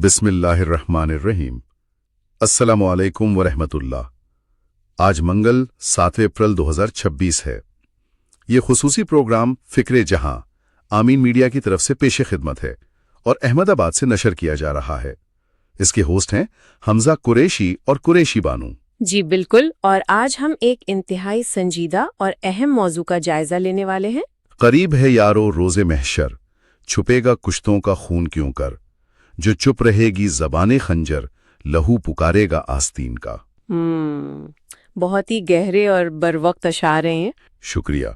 بسم اللہ الرحمن الرحیم۔ السلام علیکم ورحمۃ اللہ۔ آج منگل 7 اپریل 2026 ہے۔ یہ خصوصی پروگرام فکر جہاں آمین میڈیا کی طرف سے پیش خدمت ہے اور احمد آباد سے نشر کیا جا رہا ہے۔ اس کے ہوسٹ ہیں حمزہ قریشی اور قریشی بانو۔ جی بالکل، اور آج ہم ایک انتہائی سنجیدہ اور اہم موضوع کا جائزہ لینے والے ہیں۔ قریب ہے یارو روز محشر، چھپے گا کشتوں کا خون کیوں کر، جو چپ رہے گی زبان خنجر، لہو پکارے گا آستین کا۔ بہت ہی گہرے اور بروقت اشعار ہیں۔ شکریہ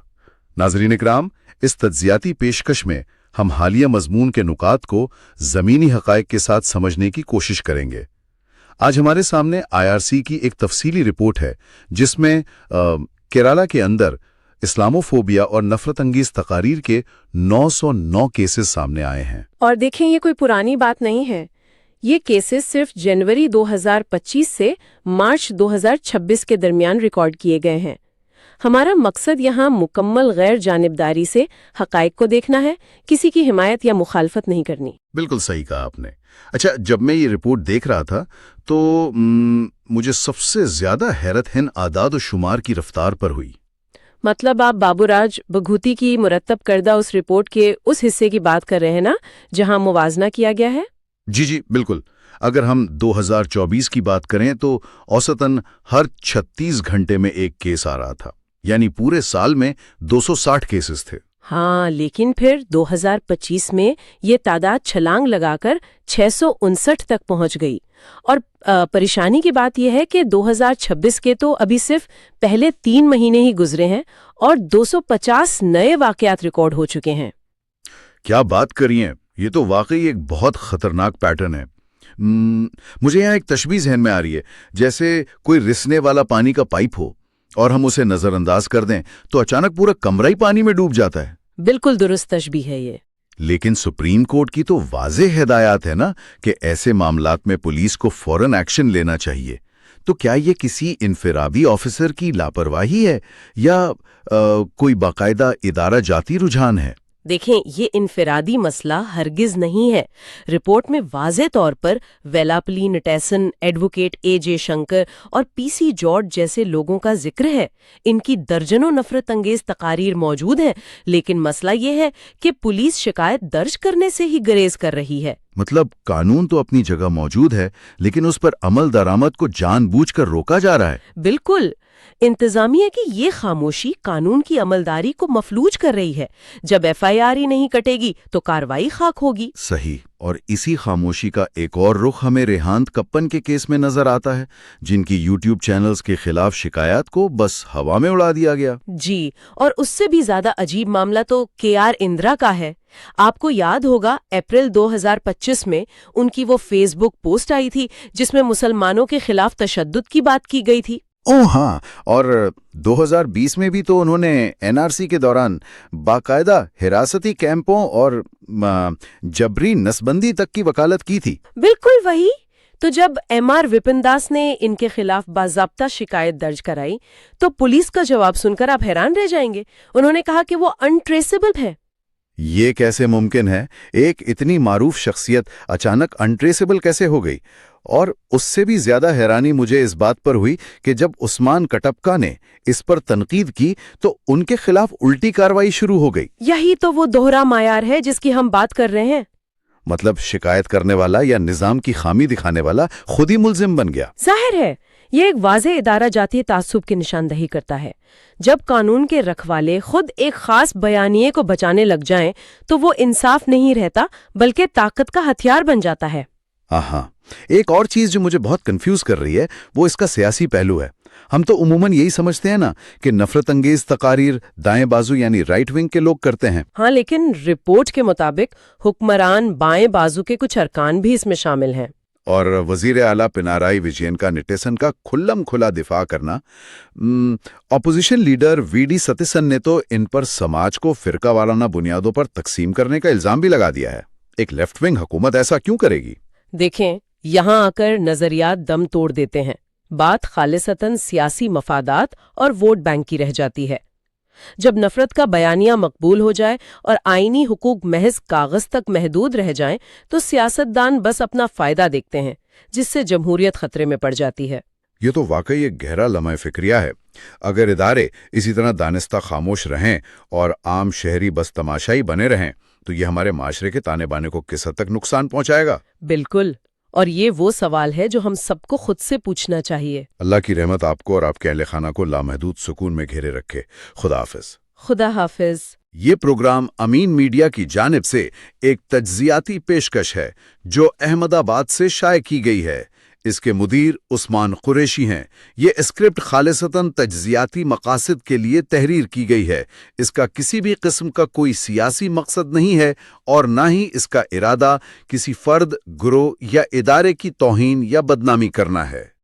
ناظرین اکرام، اس تجزیاتی پیشکش میں ہم حالیہ مضمون کے نکات کو زمینی حقائق کے ساتھ سمجھنے کی کوشش کریں گے۔ آج ہمارے سامنے IRC کی ایک تفصیلی رپورٹ ہے جس میں کیرالہ کے اندر اسلاموفوبیا اور نفرت انگیز تقاریر کے 909 کیسز سامنے آئے ہیں۔ اور دیکھیں، یہ کوئی پرانی بات نہیں ہے۔ یہ کیسز صرف جنوری 2025 سے مارچ 2026 کے درمیان ریکارڈ کیے گئے ہیں۔ ہمارا مقصد یہاں مکمل غیر جانبداری سے حقائق کو دیکھنا ہے، کسی کی حمایت یا مخالفت نہیں کرنی۔ بالکل صحیح کہا آپ نے۔ اچھا، جب میں یہ رپورٹ دیکھ رہا تھا تو مجھے سب سے زیادہ حیرت ہن اعداد و شمار کی رفتار پر ہوئی۔ مطلب آپ بابو راج بگھوتی کی مرتب کردہ اس رپورٹ کے اس حصے کی بات کر رہے ہیں نا، جہاں موازنہ کیا گیا ہے؟ جی بالکل۔ اگر ہم 2024 کی بات کریں تو اوسطاً ہر 36 گھنٹے میں ایک کیس آ رہا تھا، یعنی پورے سال میں 260 کیسز تھے۔ ہاں، لیکن پھر 2025 میں یہ تعداد چھلانگ لگا کر 659 تک پہنچ گئی۔ اور پریشانی کی بات یہ ہے کہ 2026 کے تو ابھی صرف پہلے 3 مہینے ہی گزرے ہیں اور 250 نئے واقعات ریکارڈ ہو چکے ہیں۔ کیا بات کریے، یہ تو واقعی ایک بہت خطرناک پیٹرن ہے۔ مجھے یہاں ایک تشبیہ ذہن میں آ رہی ہے، جیسے کوئی رسنے والا پانی کا پائپ ہو اور ہم اسے نظر انداز کر دیں تو اچانک پورا کمرہ ہی پانی میں ڈوب جاتا ہے۔ بالکل درست تشبیہ ہے یہ۔ لیکن سپریم کورٹ کی تو واضح ہدایات ہے نا کہ ایسے معاملات میں پولیس کو فوراً ایکشن لینا چاہیے۔ تو کیا یہ کسی انفرادی آفیسر کی لاپرواہی ہے یا کوئی باقاعدہ ادارہ جاتی رجحان ہے؟ دیکھیں، یہ انفرادی مسئلہ ہرگز نہیں ہے۔ رپورٹ میں واضح طور پر ویلاپلی نٹیسن، ایڈوکیٹ AJ شنکر اور PC جارج جیسے لوگوں کا ذکر ہے۔ ان کی درجنوں نفرت انگیز تقاریر موجود ہیں، لیکن مسئلہ یہ ہے کہ پولیس شکایت درج کرنے سے ہی گریز کر رہی ہے۔ مطلب قانون تو اپنی جگہ موجود ہے، لیکن اس پر عمل درآمد کو جان بوجھ کر روکا جا رہا ہے۔ بالکل، انتظامیہ کی یہ خاموشی قانون کی عملداری کو مفلوج کر رہی ہے۔ جب FIR ہی نہیں کٹے گی تو کارروائی خاک ہوگی۔ صحیح، اور اسی خاموشی کا ایک اور رخ ہمیں ریحانت کپن کے کیس میں نظر آتا ہے، جن کی YouTube چینلز کے خلاف شکایات کو بس ہوا میں اڑا دیا گیا۔ جی، اور اس سے بھی زیادہ عجیب معاملہ تو KR اندرا کا ہے۔ آپ کو یاد ہوگا اپریل 2025 میں ان کی وہ فیس بک پوسٹ آئی تھی جس میں مسلمانوں کے خلاف تشدد کی بات کی گئی تھی۔ ہاں، اور 2020 میں بھی تو انہوں نے NRC کے دوران باقاعدہ حراستی کیمپوں اور جبری نسبندی تک کی وکالت کی تھی۔ بالکل وہی تو جب MR وپن داس نے ان کے خلاف باضابطہ شکایت درج کرائی تو پولیس کا جواب سن کر آپ حیران رہ جائیں گے۔ انہوں نے کہا کہ وہ انٹریسیبل ہے۔ یہ کیسے ممکن ہے؟ ایک اتنی معروف شخصیت اچانک انٹریسیبل کیسے ہو گئی؟ اور اس سے بھی زیادہ حیرانی مجھے اس بات پر ہوئی کہ جب عثمان کٹپکا نے اس پر تنقید کی تو ان کے خلاف الٹی کارروائی شروع ہو گئی۔ یہی تو وہ دوہرا معیار ہے جس کی ہم بات کر رہے ہیں۔ مطلب شکایت کرنے والا یا نظام کی خامی دکھانے والا خود ہی ملزم بن گیا۔ ظاہر ہے یہ ایک واضح ادارہ جاتی تعصب کی نشاندہی کرتا ہے۔ جب قانون کے رکھوالے خود ایک خاص بیانیے کو بچانے لگ جائیں تو وہ انصاف نہیں رہتا بلکہ طاقت کا ہتھیار بن جاتا ہے۔ ہاں، ایک اور چیز جو مجھے بہت کنفیوز کر رہی ہے وہ اس کا سیاسی پہلو ہے۔ ہم تو عموماً یہی سمجھتے ہیں نا کہ نفرت انگیز تقاریر دائیں بازو یعنی رائٹ ونگ کے لوگ کرتے ہیں۔ ہاں، لیکن رپورٹ کے مطابق حکمران بائیں بازو کے کچھ ارکان بھی اس میں شامل ہیں۔ اور وزیر اعلیٰ پنارائی وجین کا نٹیسن کا کھلم کھلا دفاع کرنا۔ اپوزیشن لیڈر VD ستیسن نے تو ان پر سماج کو فرقہ وارانہ بنیادوں پر تقسیم کرنے کا الزام بھی لگا دیا ہے۔ ایک لیفٹ ونگ حکومت ایسا کیوں کرے گی؟ دیکھیں، یہاں آ کر نظریات دم توڑ دیتے ہیں۔ بات خالصتاً سیاسی مفادات اور ووٹ بینک کی رہ جاتی ہے۔ جب نفرت کا بیانیہ مقبول ہو جائے اور آئینی حقوق محض کاغذ تک محدود رہ جائیں تو سیاستدان بس اپنا فائدہ دیکھتے ہیں، جس سے جمہوریت خطرے میں پڑ جاتی ہے۔ یہ تو واقعی ایک گہرا لمحہ فکریہ ہے۔ اگر ادارے اسی طرح دانستہ خاموش رہیں اور عام شہری بس تماشائی بنے رہیں تو یہ ہمارے معاشرے کے تانے بانے کو کس حد تک نقصان پہنچائے گا؟ بالکل، اور یہ وہ سوال ہے جو ہم سب کو خود سے پوچھنا چاہیے۔ اللہ کی رحمت آپ کو اور آپ کے اہل خانہ کو لامحدود سکون میں گھیرے رکھے۔ خدا حافظ۔ خدا حافظ۔ یہ پروگرام امین میڈیا کی جانب سے ایک تجزیاتی پیشکش ہے جو احمد آباد سے شائع کی گئی ہے۔ اس کے مدیر عثمان قریشی ہیں۔ یہ اسکرپٹ خالصتاً تجزیاتی مقاصد کے لیے تحریر کی گئی ہے۔ اس کا کسی بھی قسم کا کوئی سیاسی مقصد نہیں ہے اور نہ ہی اس کا ارادہ کسی فرد، گروہ یا ادارے کی توہین یا بدنامی کرنا ہے۔